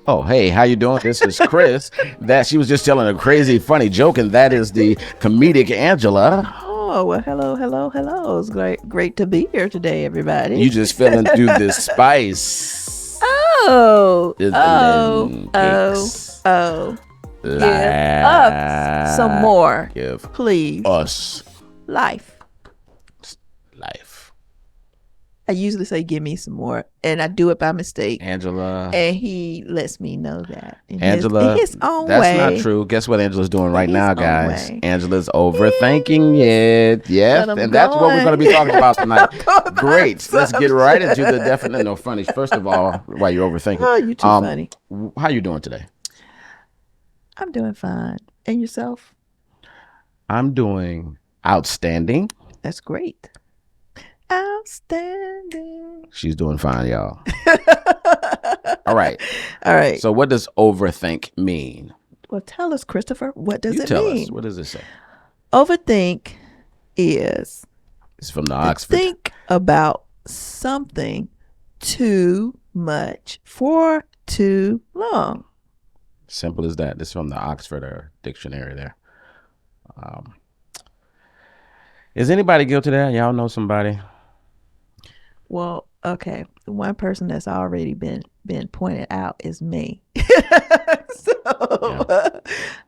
Oh, hey, how you doing? This is Chris. That she was just telling a crazy, funny joke, and that is the comedic Angela. Oh, well, hello, hello, hello. It's great to be here today, everybody. You just feeling through the spice Oh, of the oh, lemon oh, cakes. oh. Give us some Life. more, Give please. us Life. life. I usually say, give me some more, and I do it by mistake. Angela. And he lets me know that in Angela, his own that's not way. true. Guess what Angela's doing In right his now, own guys? way. Angela's overthinking Yes. it. Yes, But I'm and that's what we're going to be going. talking about tonight. I'm going by Great. Let's get right into the assumption. definite no funny. First of all, while you're overthinking, Oh, you too funny. how you doing today? I'm doing fine. And yourself? I'm doing outstanding. That's great. Outstanding. She's doing fine, y'all. All right. All right. So, what does overthink mean? Well, tell us, Christopher, what does You it tell mean? us. What does it say? Overthink is It's from the to Oxford. think about something too much for too long. Simple as that. This is from the Oxford dictionary there. Is anybody guilty of that? Y'all know somebody? Well, okay. One person that's already been pointed out is me. So,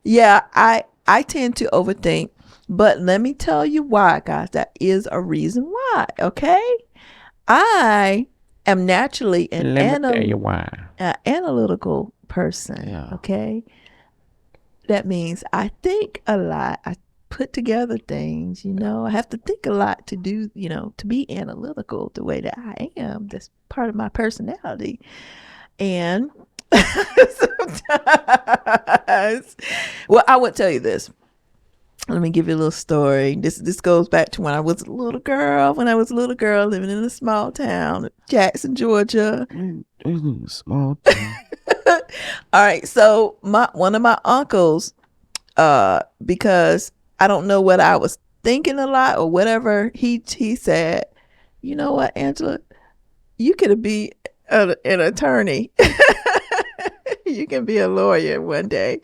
yeah, I tend to overthink, but let me tell you why, guys. That is a reason why. Okay, I am naturally an Let me tell you why. analytical person. Yeah. Okay, that means I think a lot. I put together things, I have to think a lot to do, to be analytical the way that I am. That's part of my personality. And sometimes, well, I would tell you this. Let me give you a little story. This goes back to when I was a little girl. When I was a little girl living in a small town, Jackson, Georgia. Small town. All right, so one of my uncles, because I don't know what I was thinking a lot or whatever, he said, "You know what, Angela, you could be an attorney. You can be a lawyer one day."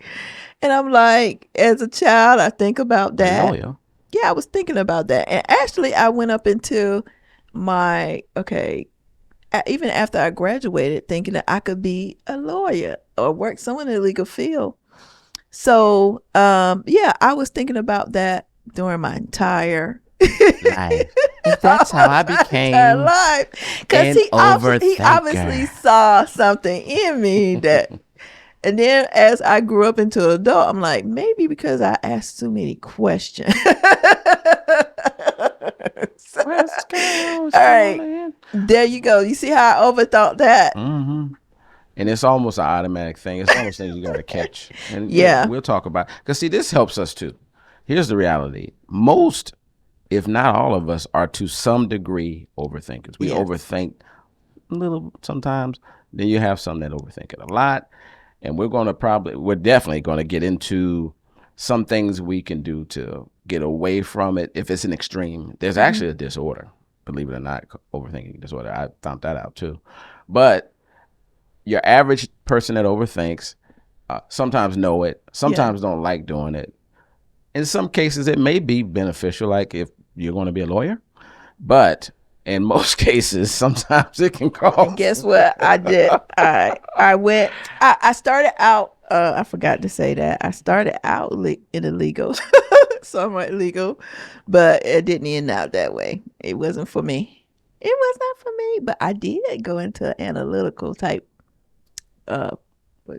And I'm like, as a child, I think about A that. lawyer. Yeah, I was thinking about that. And actually, I went up into even after I graduated, thinking that I could be a lawyer or work somewhere in the legal field. So, yeah, I was thinking about that during my entire Life. And that's how I became life, because he obviously saw something in me that. And then as I grew up into an adult, I'm like, maybe because I asked too many questions. All right, there you go. You see how I overthought that? Mm-hmm. And it's almost an automatic thing. It's almost things you got to catch. And Yeah. we'll talk about. Because see, this helps us too. Here's the reality. Most, if not all of us, are to some degree overthinkers. We Yes. overthink a little sometimes. Then you have some that overthink it a lot. And we're definitely going to get into some things we can do to get away from it if it's an extreme. There's actually a disorder, believe it or not, overthinking disorder. I found that out too. But your average person that overthinks sometimes know it, sometimes don't like doing it. In some cases, it may be beneficial, like if you're going to be a lawyer. But in most cases, sometimes it can cause. And guess what I did? I started out, I forgot to say that. I started out in illegal, somewhat legal, but it didn't end out that way. It wasn't for me. It was not for me, but I did go into an analytical type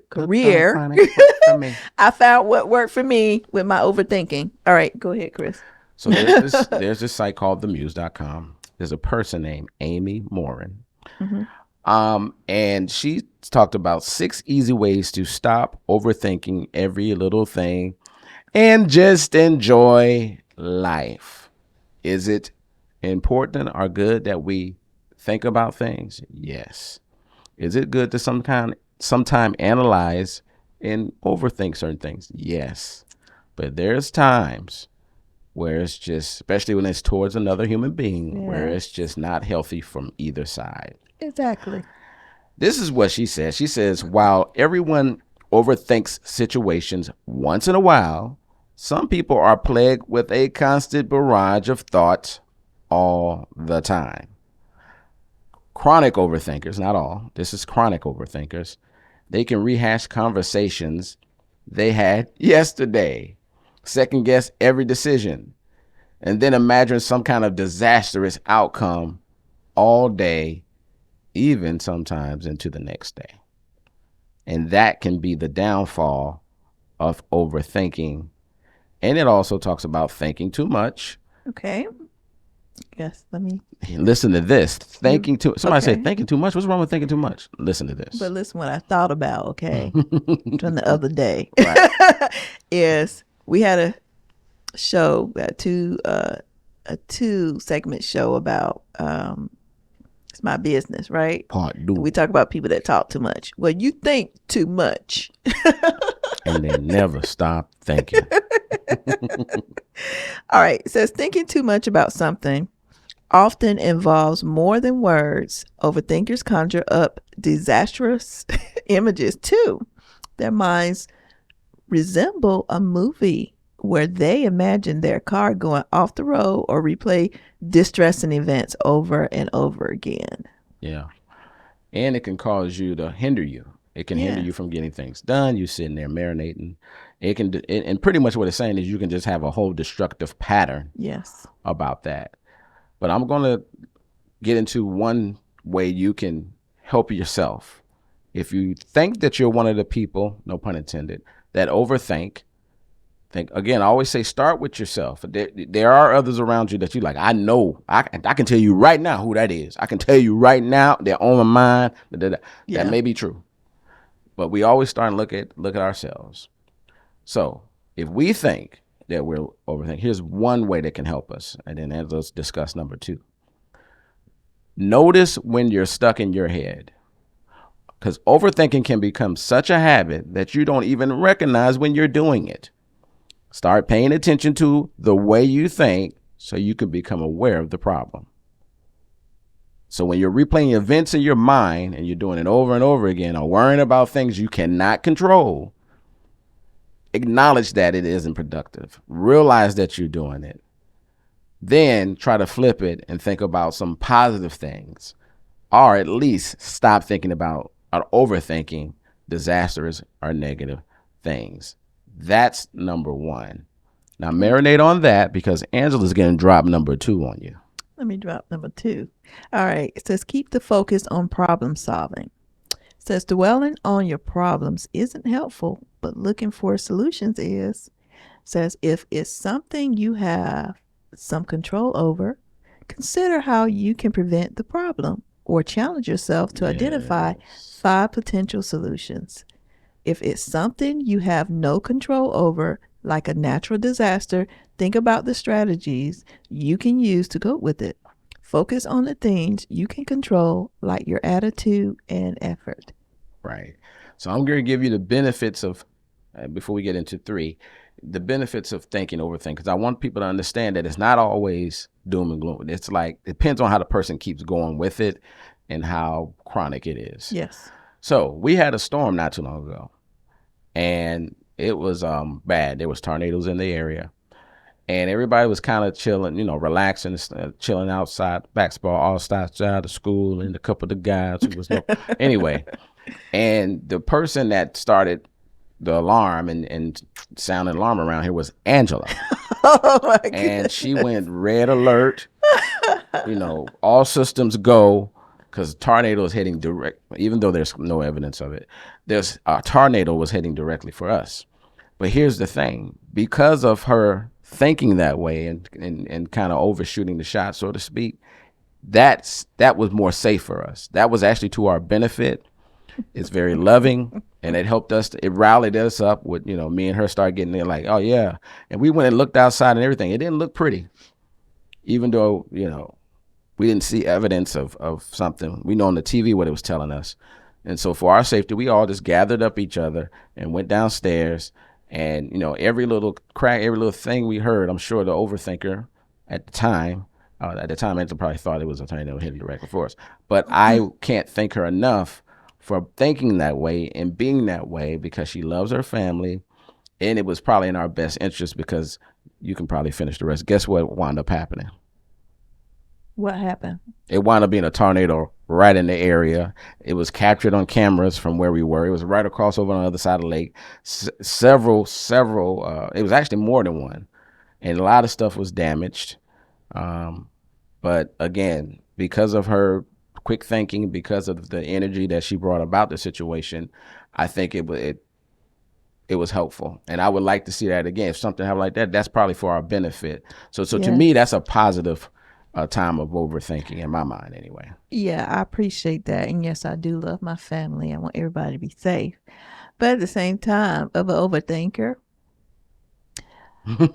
career. I found what worked for me with my overthinking. All right, go ahead, Chris. So there's this site called themuse.com. There's a person named Amy Morin. And she talked about 6 easy ways to stop overthinking every little thing and just enjoy life. Is it important or good that we think about things? Yes. Is it good to sometime analyze and overthink certain things? Yes. But there's times where it's just, especially when it's towards another human being, where it's just not healthy from either side. Exactly. This is what she says. She says, while everyone overthinks situations once in a while, some people are plagued with a constant barrage of thoughts all the time. Chronic overthinkers, not all, this is chronic overthinkers, they can rehash conversations they had yesterday, second guess every decision, and then imagine some kind of disastrous outcome all day, even sometimes into the next day. And that can be the downfall of overthinking. And it also talks about thinking too much. Okay. Yes, let me. Listen to this. Thinking too. Somebody say Okay. thinking too much. What's wrong with thinking too much? Listen to this. But listen, what I thought about, okay, from the other day, Right. is we had a show, a 2 segment show about it's my business, right? Part two. We talk about people that talk too much. Well, you think too much. And they never stop thinking. All right. It says thinking too much about something often involves more than words. Overthinkers conjure up disastrous images too. Their minds resemble a movie where they imagine their car going off the road or replay distressing events over and over again. Yeah. And it can cause you to hinder you. It can hinder you from getting things done. You sitting there marinating. It can, and pretty much what it's saying is you can just have a whole destructive pattern. Yes. About that. But I'm going to get into one way you can help yourself. If you think that you're one of the people, no pun intended, that overthink, again, I always say start with yourself. There are others around you that you like, I know, I can tell you right now who that is. I can tell you right now, they're on my mind. That may be true. But we always start and look at ourselves. So if we think that we're overthinking, here's one way that can help us. And then let's discuss number 2. Notice when you're stuck in your head. Because overthinking can become such a habit that you don't even recognize when you're doing it. Start paying attention to the way you think so you can become aware of the problem. So when you're replaying events in your mind and you're doing it over and over again or worrying about things you cannot control, acknowledge that it isn't productive. Realize that you're doing it. Then try to flip it and think about some positive things, or at least stop thinking about or overthinking disastrous or negative things. That's number 1. Now marinate on that because Angela's going to drop number 2 on you. Let me drop number 2. All right. It says keep the focus on problem solving. It says dwelling on your problems isn't helpful, but looking for solutions is. It says if it's something you have some control over, consider how you can prevent the problem or challenge yourself to identify 5 potential solutions. If it's something you have no control over, like a natural disaster, think about the strategies you can use to cope with it. Focus on the things you can control, like your attitude and effort. Right. So I'm going to give you the benefits of, before we get into 3, the benefits of overthinking, because I want people to understand that it's not always doom and gloom. It's like, it depends on how the person keeps going with it and how chronic it is. Yes. So we had a storm not too long ago, and it was bad. There was tornadoes in the area, and everybody was kind of chilling, relaxing, chilling outside, basketball, all stars out of school, and a couple of the guys who was anyway. And the person that started the alarm and sounded alarm around here was Angela. Oh my goodness. And she went red alert, all systems go. Because tornado is heading direct, even though there's no evidence of it, there's a tornado was heading directly for us. But here's the thing, because of her thinking that way and kind of overshooting the shot, so to speak, that was more safe for us. That was actually to our benefit. It's very loving, and it helped us. It rallied us up with, me and her start getting there like, oh yeah. And we went and looked outside and everything. It didn't look pretty, even though, we didn't see evidence of something. We know on the TV what it was telling us. And so for our safety, we all just gathered up each other and went downstairs. And, every little crack, every little thing we heard, I'm sure the overthinker at the time, Angela probably thought it was a tornado hitting directly for us. But I can't thank her enough for thinking that way and being that way because she loves her family. And it was probably in our best interest because you can probably finish the rest. Guess what wound up happening? What happened? It wound up being a tornado right in the area. It was captured on cameras from where we were. It was right across over on the other side of the lake. Several. It was actually more than one, and a lot of stuff was damaged. Um, but again, because of her quick thinking, because of the energy that she brought about the situation, I think it was helpful, and I would like to see that again. If something happened like that, that's probably for our benefit. So to Yeah. me, that's a positive time of overthinking in my mind, anyway. Yeah, I appreciate that. And yes, I do love my family. I want everybody to be safe. But at the same time, of an overthinker,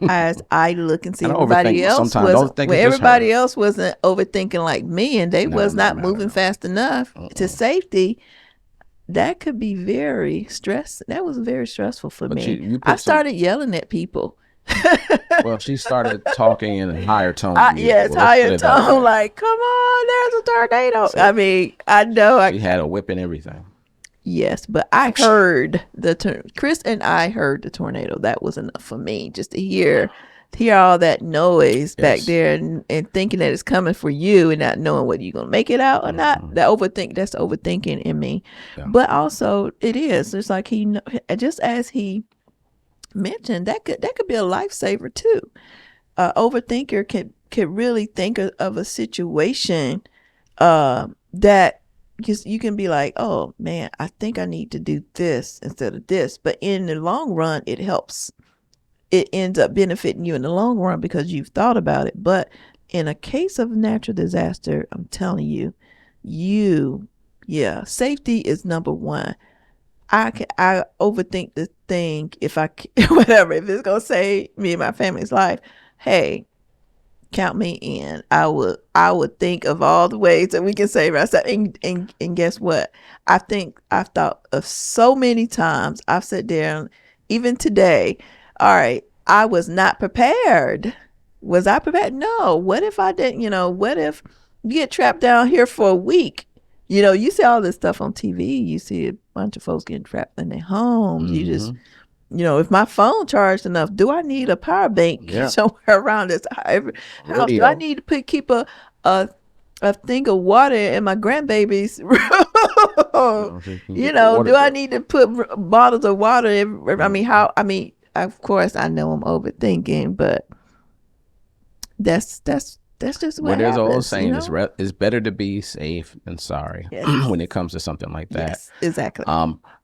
as I look and see And I everybody overthink else sometimes. was Don't think well, it's just her. everybody else wasn't overthinking like me and they No, was no not matter. moving No. fast enough to Uh-uh. safety. That could be very stress. That was very stressful for But me. you I put some. started yelling at people. Well, she started talking in a higher tone than Yes, usual. Let's put higher it that tone, way. like, come on, there's a tornado. I So mean, I know I she had a whip and everything. yes, but I heard Chris and I heard the tornado. That was enough for me just to hear all that noise back Yes. there and thinking that it's coming for you and not knowing whether you're gonna make it out or not. Mm-hmm. That's overthinking in me. Yeah. But also it is. It's like just as he mentioned, that could be a lifesaver too. Overthinker can really think of a situation that you can be like, oh man, I think I need to do this instead of this. But in the long run, it helps. It ends up benefiting you in the long run because you've thought about it. But in a case of natural disaster, I'm telling you, yeah, safety is number one. I overthink the thing if I whatever if it's gonna save me and my family's life. Hey, count me in. I would think of all the ways that we can save ourselves. And guess what? I've thought of so many times. I've sat down, even today. All right, I was not prepared. Was I prepared? No. What if I didn't? What if you get trapped down here for a week? You see all this stuff on TV. You see a bunch of folks getting trapped in their homes. You just Mm-hmm. if my phone charged enough, do I need a power bank Yeah. somewhere around this house? Do I Radio. need to keep a a thing of water in my grandbaby's So you can get the water do I bill. need to put bottles of water I mean, Mm-hmm. of course I know I'm overthinking, but that's just Well, what there's an old happens, saying: it's better to be safe than sorry Yes. when it comes to something like that. Yes, exactly.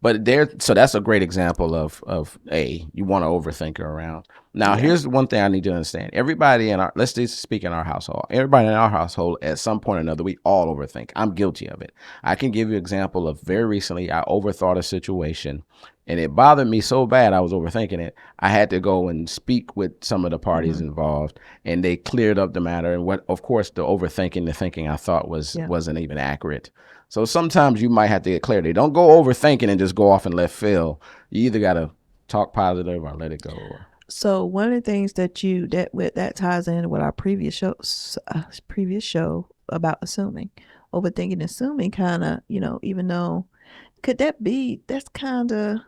But so that's a great example of you want to overthink her around. Now, Yeah. here's one thing I need to understand. Everybody in our let's just speak in our household. Everybody in our household, at some point or another, we all overthink. I'm guilty of it. I can give you an example of very recently. I overthought a situation, and it bothered me so bad I was overthinking it. I had to go and speak with some of the parties involved, and they cleared up the matter. And what, of course, the thinking I thought Yeah. wasn't even accurate. So sometimes you might have to get clarity. Don't go overthinking and just go off in left field. You either got to talk positive or let it go. So one of the things that ties in with our previous show about assuming, overthinking, assuming, kind of, even though could that be that's kind of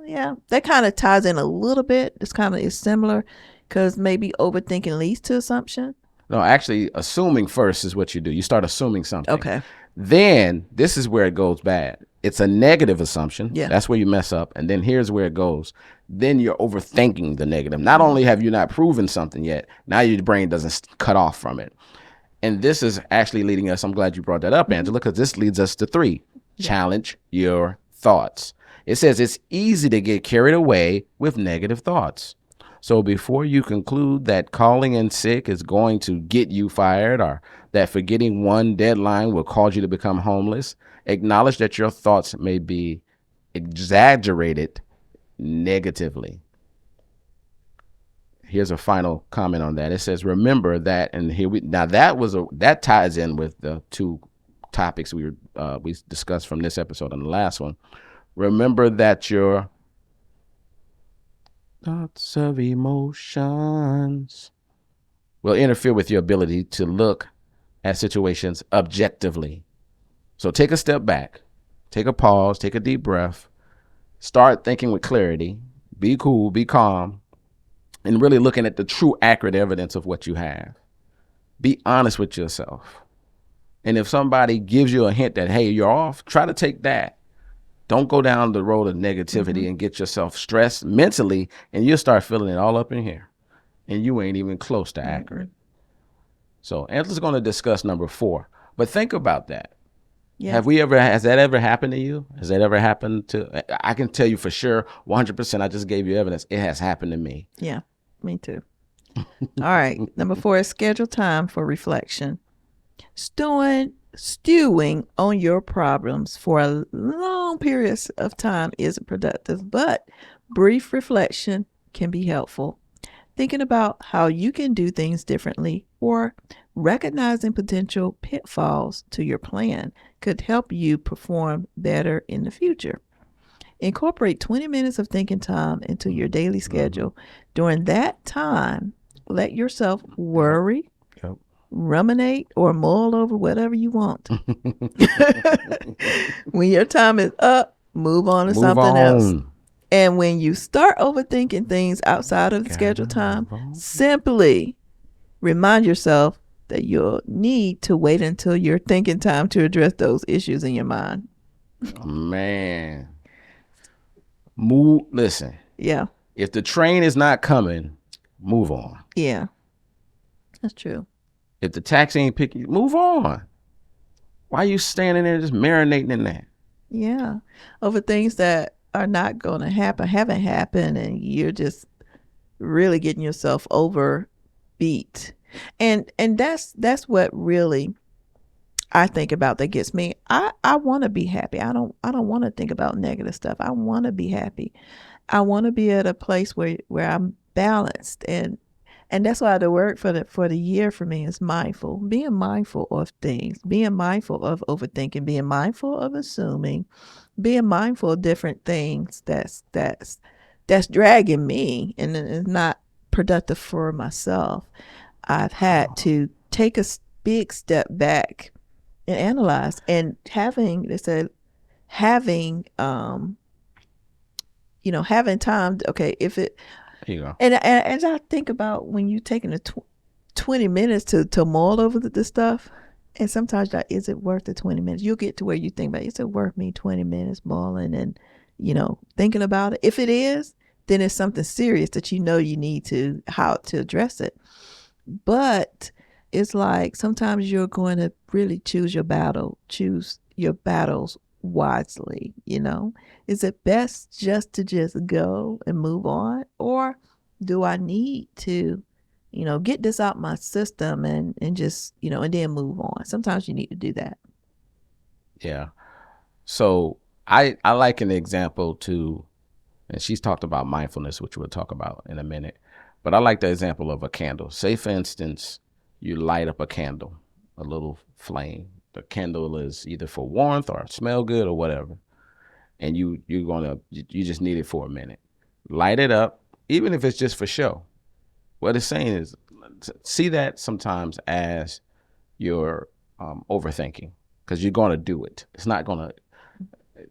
yeah, that kind of ties in a little bit. It's kind of is similar because maybe overthinking leads to assumption. No, actually, assuming first is what you do. You start assuming something. Okay. Then this is where it goes bad. It's a negative assumption. Yeah. That's where you mess up. And then here's where it goes. Then you're overthinking the negative. Not only have you not proven something yet, now your brain doesn't cut off from it. And this is actually leading us, I'm glad you brought that up, Angela, because this leads us to 3. Challenge your thoughts. It says it's easy to get carried away with negative thoughts. So before you conclude that calling in sick is going to get you fired or that forgetting one deadline will cause you to become homeless, acknowledge that your thoughts may be exaggerated negatively. Here's a final comment on that. It says, remember that, and that ties in with the 2 topics we discussed from this episode and the last one. Remember that your thoughts of emotions will interfere with your ability to look at situations objectively. So take a step back. Take a pause, take a deep breath, start thinking with clarity, be cool, be calm, and really looking at the true, accurate evidence of what you have. Be honest with yourself. And if somebody gives you a hint that, hey, you're off, try to take that. Don't go down the road of negativity and get yourself stressed mentally, and you'll start feeling it all up in here. And you ain't even close to accurate. So Angela's going to discuss number 4. But think about that. Yeah. Has that ever happened to you? Has that ever happened to, I can tell you for sure, 100%, I just gave you evidence. It has happened to me. Yeah, me too. All right. Number 4 is schedule time for reflection. Stewing on your problems for a long period of time isn't productive, but brief reflection can be helpful. Thinking about how you can do things differently or recognizing potential pitfalls to your plan could help you perform better in the future. Incorporate 20 minutes of thinking time into your daily schedule. During that time, let yourself worry, ruminate, or mull over whatever you want. When your time is up, move on to something else. And when you start overthinking things outside of the scheduled time, simply remind yourself that you'll need to wait until your thinking time to address those issues in your mind. Man. Listen. Yeah. If the train is not coming, move on. Yeah. That's true. If the taxi ain't picking you, move on. Why are you standing there just marinating in that? Yeah. Over things that are not going to happen, haven't happened, and you're just really getting yourself overbeat. And that's what really I think about that gets me. I want to be happy. I don't want to think about negative stuff. I want to be happy. I want to be at a place where I'm balanced, and that's why the word for the year for me is mindful. Being mindful of things, being mindful of overthinking, being mindful of assuming, being mindful of different things that's dragging me and it's not productive for myself. I've had to take a big step back and analyze, and having time. Okay, if it. Here you go. And as I think about when you taking the 20 minutes to mull over the stuff, and sometimes is it worth the 20 minutes? You'll get to where you think about, is it worth me 20 minutes mulling and, thinking about it? If it is, then it's something serious that you need how to address it. But it's like sometimes you're going to really choose your battles wisely. Is it best just to go and move on, or do I need to get this out my system and just and then move on? Sometimes you need to do that. Yeah. So I like an example too, and she's talked about mindfulness, which we'll talk about in a minute, but I like the example of a candle. Say for instance, you light up a candle, a little flame. The candle is either for warmth or smell good or whatever. And you just need it for a minute. Light it up, even if it's just for show. What it's saying is, see that sometimes as you're overthinking, because you're going to do it.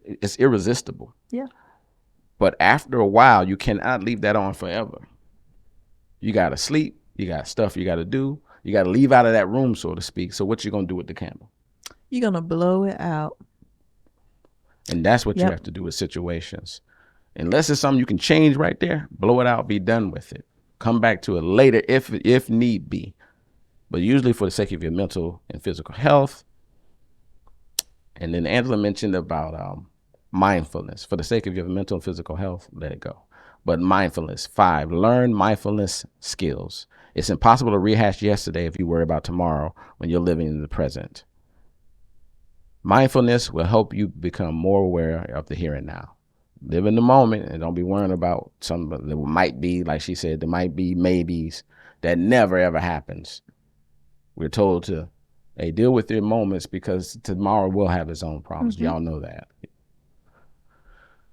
It's irresistible. Yeah. But after a while, you cannot leave that on forever. You got to sleep. You got stuff you got to do. You got to leave out of that room, so to speak. So what you going to do with the candle? You're going to blow it out. And that's what you have to do with situations. Unless it's something you can change right there, blow it out, be done with it. Come back to it later if need be. But usually for the sake of your mental and physical health. And then Angela mentioned about mindfulness. For the sake of your mental and physical health, let it go. But mindfulness. 5, learn mindfulness skills. It's impossible to rehash yesterday if you worry about tomorrow when you're living in the present. Mindfulness will help you become more aware of the here and now. Live in the moment and don't be worrying about something that might be, like she said, there might be maybes. That never, ever happens. We're told to deal with your moments because tomorrow will have its own problems. Mm-hmm. Y'all know that.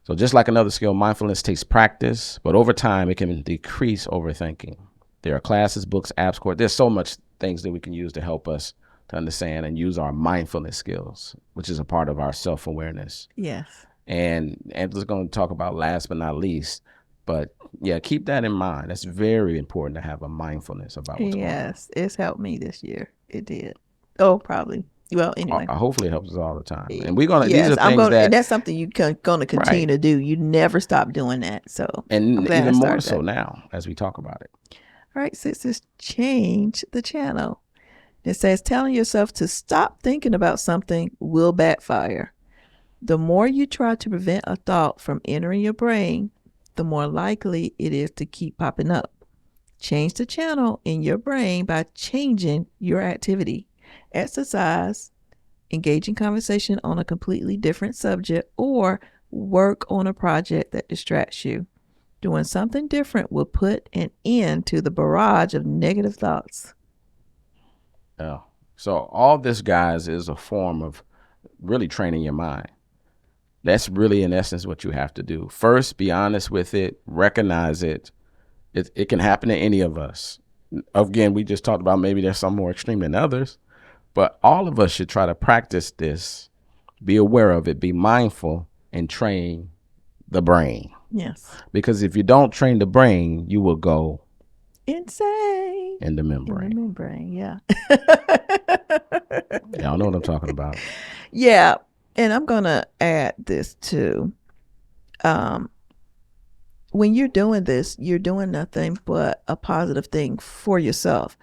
So just like another skill, mindfulness takes practice, but over time it can decrease overthinking. There are classes, books, apps, courses. There's so much things that we can use to help us to understand and use our mindfulness skills, which is a part of our self-awareness. Yes. And Angela's going to talk about last but not least, but yeah, keep that in mind. It's very important to have a mindfulness about what's going on. Yes, it's helped me this year. It did. Oh, probably. Well, anyway. Hopefully it helps us all the time. And we're gonna. These Yes, are I'm things going, and that that's something you going to continue right, to do. You never stop doing that. So I'm and glad I even more started so that. now as we talk about it. All right, sisters, change the channel. It says telling yourself to stop thinking about something will backfire. The more you try to prevent a thought from entering your brain, the more likely it is to keep popping up. Change the channel in your brain by changing your activity. Exercise, engage in conversation on a completely different subject, or work on a project that distracts you. Doing something different will put an end to the barrage of negative thoughts. Yeah. So all this, guys, is a form of really training your mind. That's really, in essence, what you have to do. First, be honest with it, recognize it. It can happen to any of us. Again, we just talked about maybe there's some more extreme than others, but all of us should try to practice this, be aware of it, be mindful, and train the brain. Yes. Because if you don't train the brain, you will go Insane. in the In the membrane. membrane, yeah. Y'all know what I'm talking about. Yeah. And I'm going to add this too. Um, when you're doing this, you're doing nothing but a positive thing for yourself.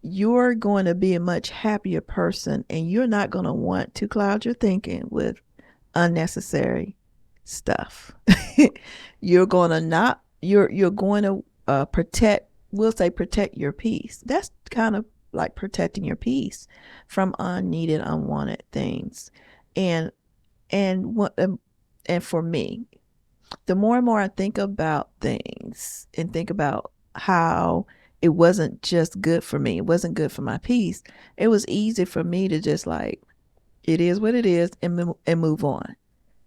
You're going to be a much happier person, and you're not going to want to cloud your thinking with unnecessary stuff. You're going to not, you're going to protect, we'll say protect your peace. That's kind of like protecting your peace from unneeded, unwanted things. And and what and for me, the more and more I think about things and think about how it wasn't just good for me, it wasn't good for my peace, it was easy for me to just like, it is what it is, and move on.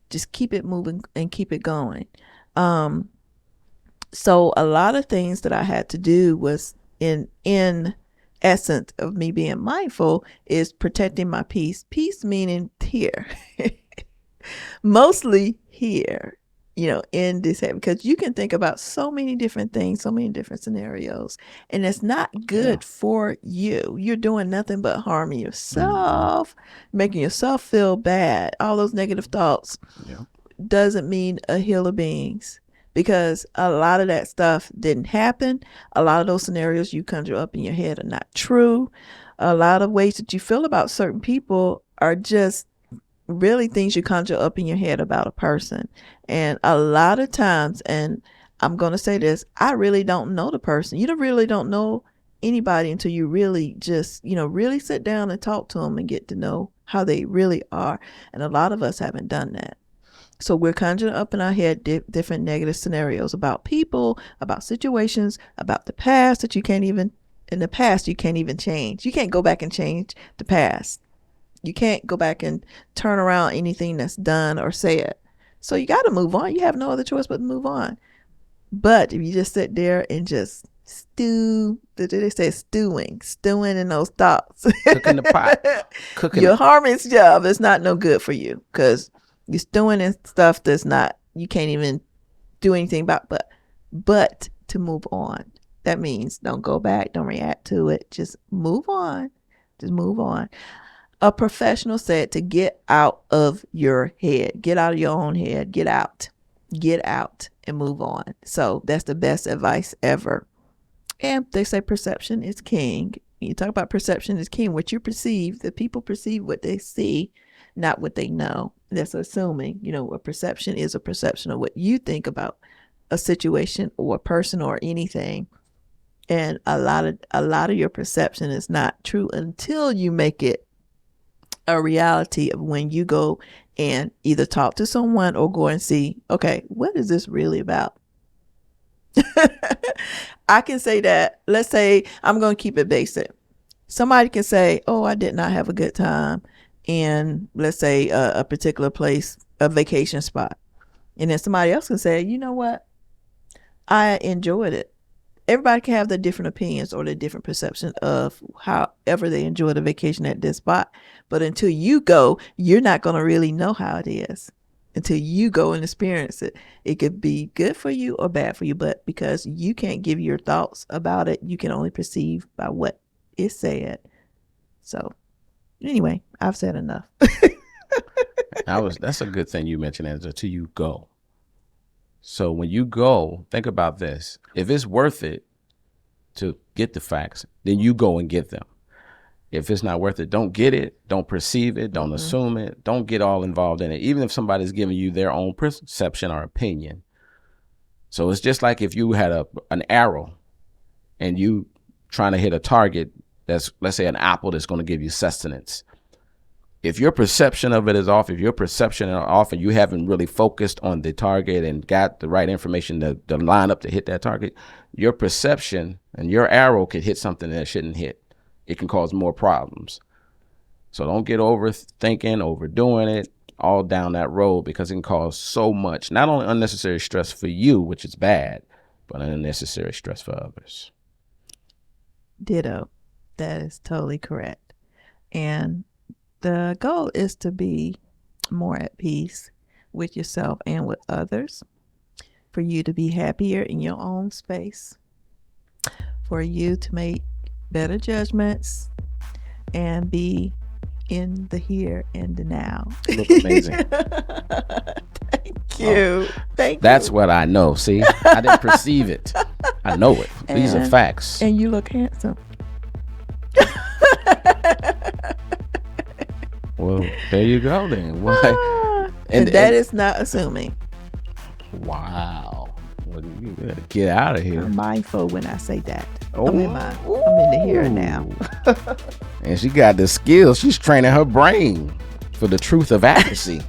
Just keep it moving and keep it going. Um, so a lot of things that I had to do was in essence of me being mindful is protecting my peace. Peace meaning here. Mostly here, in this, because you can think about so many different things, so many different scenarios, and it's not Yeah. good for you. You're doing nothing but harming Mm-hmm. yourself, making yourself feel bad. All those negative thoughts Yeah. doesn't mean a hill of beans, because a lot of that stuff didn't happen. A lot of those scenarios you conjure up in your head are not true. A lot of ways that you feel about certain people are just really things you conjure up in your head about a person. And a lot of times, and I'm going to say this, I really don't know the person. You really don't know anybody until you really just, really sit down and talk to them and get to know how they really are. And a lot of us haven't done that. So we're conjuring up in our head different negative scenarios about people, about situations, about the past that you can't even, in the past, you can't even change. You can't go back and change the past. You can't go back and turn around anything that's done or said. So you got to move on. You have no other choice but to move on. But if you just sit there and just they say stewing in those thoughts, Cooking the pot. Cooking your it. harming job is not no good for you, because you're stewing in stuff that's not, you can't even do anything about. But to move on, that means don't go back, don't react to it, just move on. Just move on. A professional said to get out of your head, get out of your own head, get out and move on. So that's the best advice ever. And they say perception is king. You talk about perception is king. What you perceive, the people perceive what they see, not what they know. That's assuming, a perception is a perception of what you think about a situation or a person or anything. And a lot of your perception is not true until you make it a reality of when you go and either talk to someone or go and see, okay, what is this really about? I can say that, let's say, I'm going to keep it basic. Somebody can say, oh, I did not have a good time in, let's say, a particular place, a vacation spot. And then somebody else can say, you know what? I enjoyed it. everybody can have their different opinions or their different perception of however they enjoy the vacation at this spot. But until you go, you're not going to really know how it is until you go and experience it. It could be good for you or bad for you, but because you can't give your thoughts about it, you can only perceive by what is said. So anyway, I've said enough. That's a good thing you mentioned, Angela, till you go. So when you go, think about this. If it's worth it to get the facts, then you go and get them. If it's not worth it, don't get it, don't perceive it, don't assume it, don't get all involved in it, even if somebody's giving you their own perception or opinion. So it's just like if you had an arrow and you trying to hit a target that's, let's say, an apple that's going to give you sustenance. If your perception of it is off, if your perception is off and you haven't really focused on the target and got the right information to line up to hit that target, your perception and your arrow could hit something that it shouldn't hit. It can cause more problems. So don't get overthinking, overdoing it, all down that road, because it can cause so much, not only unnecessary stress for you, which is bad, but unnecessary stress for others. Ditto. That is totally correct. And the goal is to be more at peace with yourself and with others, for you to be happier in your own space, for you to make better judgments and be in the here and the now. You look amazing. Thank you. Thank That's you. what I know. See, I didn't perceive it. I know it. These are facts. And you look handsome. Well, there you go then. Why? And that is not assuming. Wow. Well, you better get out of here. I'm mindful when I say that. Oh. I'm in the here and now. And she got the skills. She's training her brain for the truth of accuracy.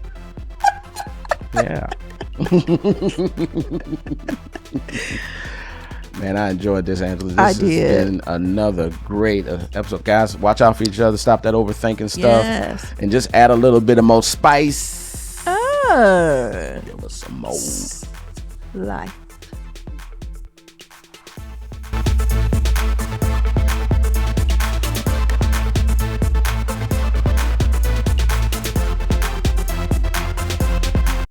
Yeah. Man, I enjoyed this, Angela. This has been another great episode. Guys, watch out for each other. Stop that overthinking stuff. Yes. And just add a little bit of more spice. Oh. Give us some more Life.